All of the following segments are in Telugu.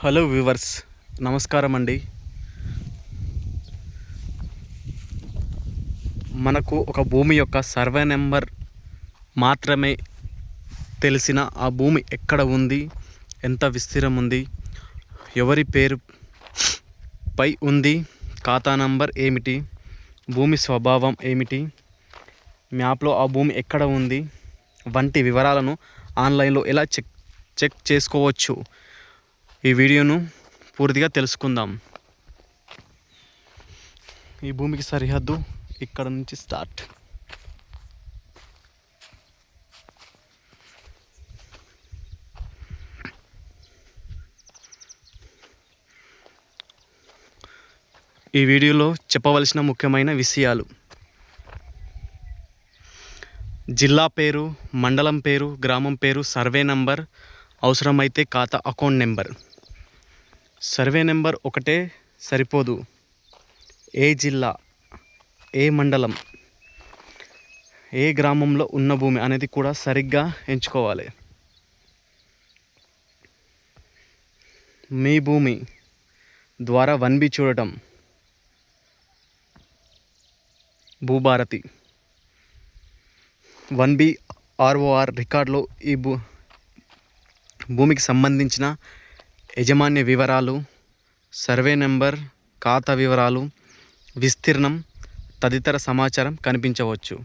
హలో వ్యూవర్స్, నమస్కారం అండి. మనకు ఒక భూమి యొక్క సర్వే నెంబర్ మాత్రమే తెలిసిన ఆ భూమి ఎక్కడ ఉంది, ఎంత విస్తీర్ణం ఉంది, ఎవరి పేరుపై ఉంది, ఖాతా నంబర్ ఏమిటి, భూమి స్వభావం ఏమిటి, మ్యాప్లో ఆ భూమి ఎక్కడ ఉంది వంటి వివరాలను ఆన్లైన్లో ఎలా చెక్ చేసుకోవచ్చు, ఈ వీడియోను పూర్తిగా తెలుసుకుందాం. ఈ భూమికి సరిహద్దు ఇక్కడ నుంచి స్టార్ట్. ఈ వీడియోలో చెప్పవలసిన ముఖ్యమైన విషయాలు: జిల్లా పేరు, మండలం పేరు, గ్రామం పేరు, సర్వే నంబర్, అవసరమైతే ఖాతా అకౌంట్ నెంబర్. సర్వే నెంబర్ ఒకటే సరిపోదు. ఏ జిల్లా, ఏ మండలం, ఏ గ్రామంలో ఉన్న భూమి అనేది కూడా సరిగ్గా ఎంచుకోవాలి. మీ భూమి ద్వారా 1B చూడటం, భూభారతి 1B ROR రికార్డులో ఈ భూమికి సంబంధించిన యాజమాన్య వివరాలు, సర్వే నెంబర్, ఖాతా వివరాలు, విస్తీర్ణం తదితర సమాచారం కనిపించవచ్చు.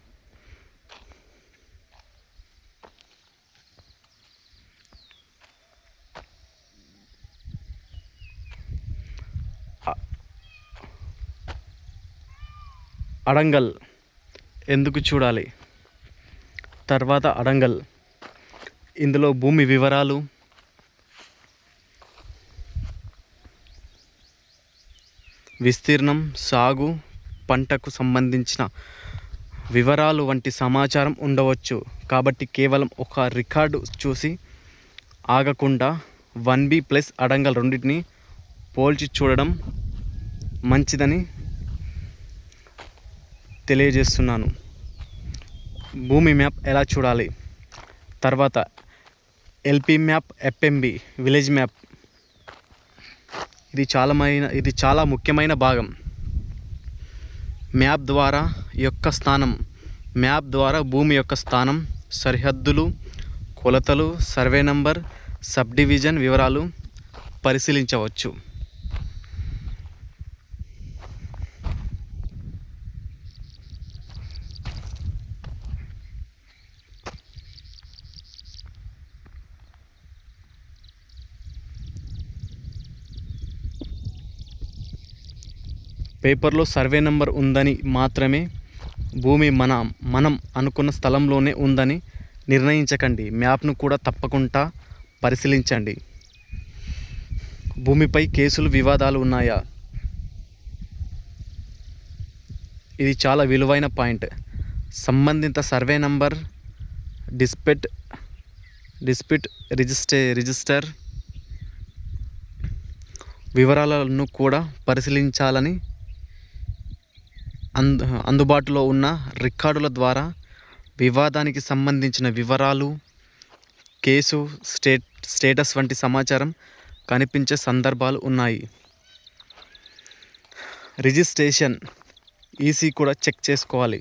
అడంగల్ ఎందుకు చూడాలి? తర్వాత అడంగల్, ఇందులో భూమి వివరాలు, విస్తీర్ణం, సాగు, పంటకు సంబంధించిన వివరాలు వంటి సమాచారం ఉండవచ్చు. కాబట్టి కేవలం ఒక రికార్డు చూసి ఆగకుండా 1B+ అడంగల్ రెండింటిని పోల్చి చూడడం మంచిదని తెలియజేస్తున్నాను. భూమి మ్యాప్ ఎలా చూడాలి? తర్వాత LP map, FMB village map. ఇది చాలా ముఖ్యమైన భాగం. మ్యాప్ ద్వారా భూమి యొక్క స్థానం, సరిహద్దులు, కొలతలు, సర్వే నంబర్, సబ్ డివిజన్ వివరాలు పరిశీలించవచ్చు. పేపర్లో సర్వే నెంబర్ ఉందని మాత్రమే భూమి మనం అనుకున్న స్థలంలోనే ఉందని నిర్ణయించకండి. మ్యాప్ను కూడా తప్పకుండా పరిశీలించండి. భూమిపై కేసులు, వివాదాలు ఉన్నాయా? ఇది చాలా విలువైన పాయింట్. సంబంధిత సర్వే నంబర్, డిస్ప్యూట్ రిజిస్టర్ వివరాలను కూడా పరిశీలించాలని అందుబాటులో ఉన్న రికార్డుల ద్వారా వివాదానికి సంబంధించిన వివరాలు, కేసు స్టేటస్ వంటి సమాచారం కనిపించే సందర్భాలు ఉన్నాయి. రిజిస్ట్రేషన్ EC కూడా చెక్ చేసుకోవాలి.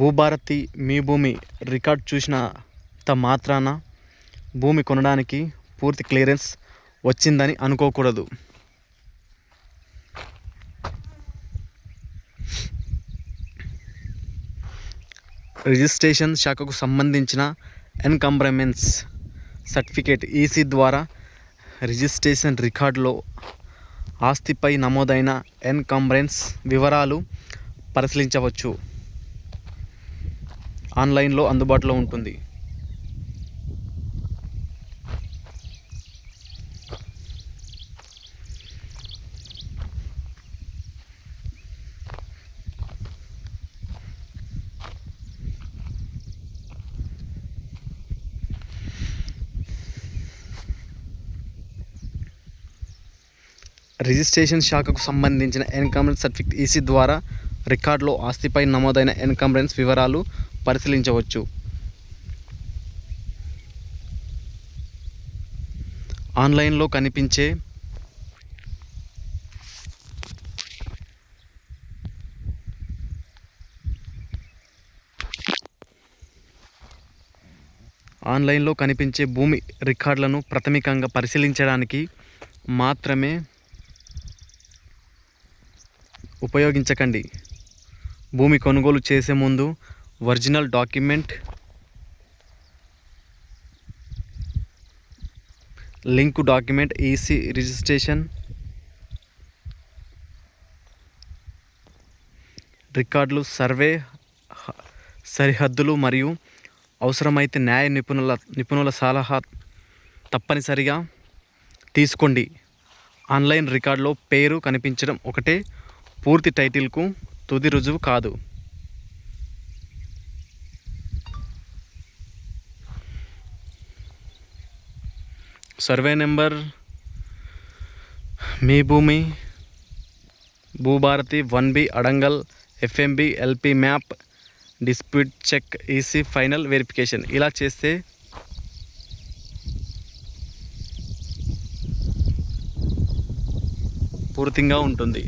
భూభారతి మీ భూమి రికార్డ్ చూసినంత మాత్రాన భూమి కొనడానికి పూర్తి క్లియరెన్స్ వచ్చిందని అనుకోకూడదు. రిజిస్ట్రేషన్ శాఖకు సంబంధించిన ఎన్కంబ్రమెన్స్ సర్టిఫికేట్ EC ద్వారా రిజిస్ట్రేషన్ రికార్డులో ఆస్తిపై నమోదైన ఎన్కంబ్రెన్స్ వివరాలు పరిశీలించవచ్చు. ఆన్లైన్లో అందుబాటులో ఉంటుంది. రిజిస్ట్రేషన్ శాఖకు సంబంధించిన ఎన్కంబ్రెన్స్ సర్టిఫికేట్ EC ద్వారా రికార్డులో ఆస్తిపై నమోదైన ఎన్కంబ్రెన్స్ వివరాలు పరిశీలించవచ్చు. ఆన్లైన్లో కనిపించే భూమి రికార్డులను ప్రాథమికంగా పరిశీలించడానికి మాత్రమే ఉపయోగించకండి. భూమి కొనుగోలు చేసే ముందు original document, link document, EC registration, రికార్డులు, సర్వే సరిహద్దులు మరియు అవసరమైతే న్యాయ నిపుణుల సలహా తప్పనిసరిగా తీసుకోండి. ఆన్లైన్ రికార్డులో పేరు కనిపించడం ఒకటే పూర్తి టైటిల్కు తుది రుజువు కాదు. Survey number, Mee Bhoomi, Bhubharati, 1B, అడంగల్, FMB, LP map, dispute check, EC final verification ఇలా చేస్తే పూర్తిగా ఉంటుంది.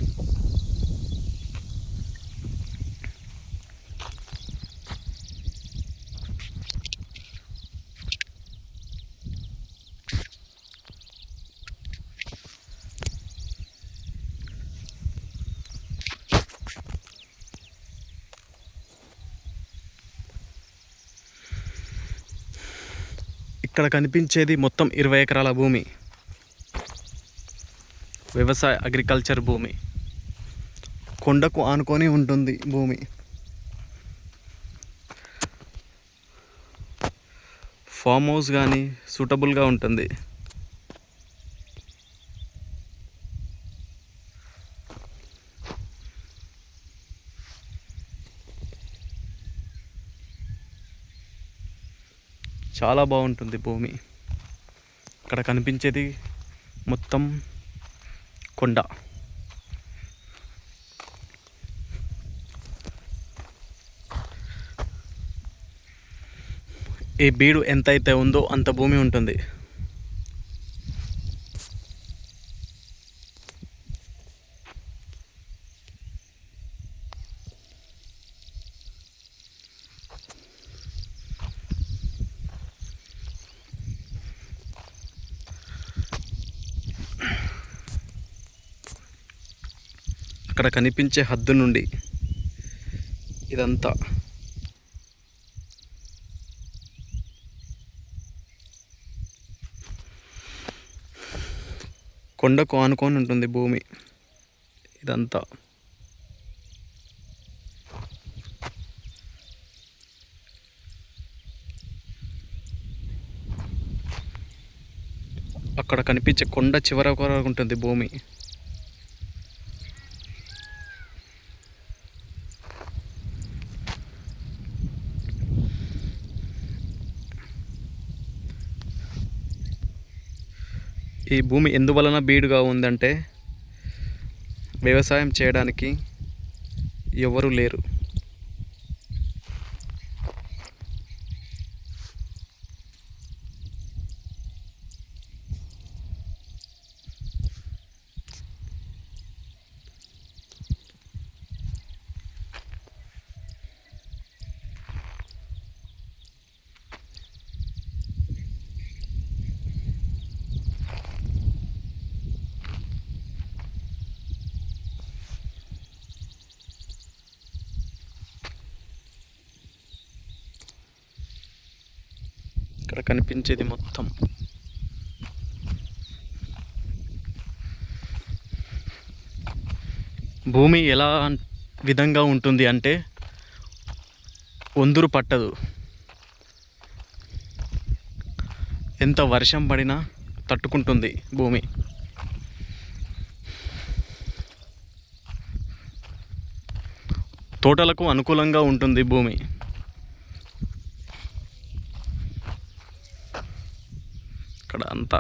ఇక్కడ కనిపించేది మొత్తం 20 ఎకరాల భూమి, వ్యవసాయ అగ్రికల్చర్ భూమి. కొండకు ఆనుకొని ఉంటుంది భూమి. ఫామ్ హౌస్ కానీ సూటబుల్గా ఉంటుంది. చాలా బాగుంటుంది భూమి. ఇక్కడ కనిపించేది మొత్తం కొండ. ఈ బీడు ఎంతైతే ఉందో అంత భూమి ఉంటుంది. అక్కడ కనిపించే హద్దు నుండి ఇదంతా కొండకు ఆనుకొని ఉంటుంది భూమి. ఇదంతా అక్కడ కనిపించే కొండ చివర వరకు ఉంటుంది భూమి. ఈ భూమి ఎందువలన బీడుగా ఉందంటే వ్యవసాయం చేయడానికి ఎవరు లేరు. ఇక్కడ కనిపించేది మొత్తం భూమి ఎలా విధంగా ఉంటుంది అంటే ఒందురు పట్టదు. ఎంత వర్షం పడినా తట్టుకుంటుంది భూమి. తోటలకు అనుకూలంగా ఉంటుంది భూమి. ఇక్కడ అంతా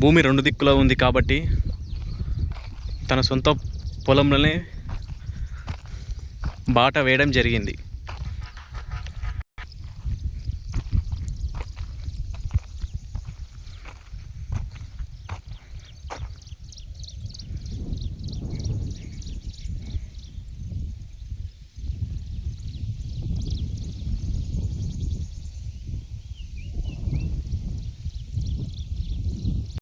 భూమి రెండు దిక్కులో ఉంది కాబట్టి తన సొంత పొలంలోనే బాట వేయడం జరిగింది.